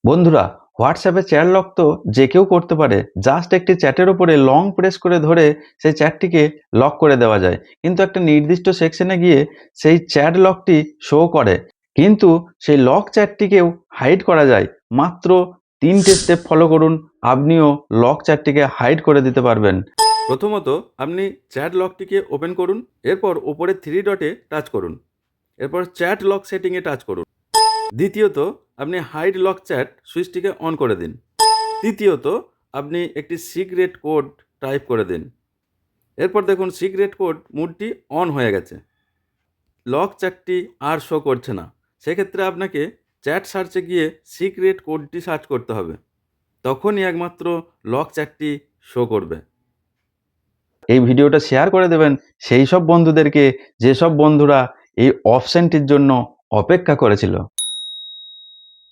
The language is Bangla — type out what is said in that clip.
বন্ধুরা, হোয়াটসঅ্যাপে চ্যাট লক তো যে কেউ করতে পারে। জাস্ট একটি চ্যাটের উপরে লং প্রেস করে ধরে সেই চ্যাটটিকে লক করে দেওয়া যায়। কিন্তু একটা নির্দিষ্ট সেকশনে গিয়ে সেই চ্যাট লকটি শো করে। কিন্তু সেই লক চ্যাটটিকেও হাইড করা যায়। মাত্র 3টে স্টেপ ফলো করুন, আপনিও লক চ্যাটটিকে হাইড করে দিতে পারবেন। প্রথমত আপনি চ্যাট লকটিকে ওপেন করুন, এরপর ওপরে 3 ডটে টাচ করুন, এরপর চ্যাট লক সেটিংয়ে টাচ করুন। দ্বিতীয়ত আপনি হাইড লক চ্যাট সুইচটিকে অন করে দিন। তৃতীয়ত আপনি একটি সিক্রেট কোড টাইপ করে দিন। এরপর দেখুন সিক্রেট কোড মোডটি অন হয়ে গেছে, লক চ্যাটটি আর শো করছে না। সেক্ষেত্রে আপনাকে চ্যাট সার্চে গিয়ে সিক্রেট কোডটি সার্চ করতে হবে, তখনই একমাত্র লক চ্যাটটি শো করবে। এই ভিডিওটা শেয়ার করে দেবেন সেই সব বন্ধুদেরকে, যেসব বন্ধুরা এই অপশনটির জন্য অপেক্ষা করেছিল।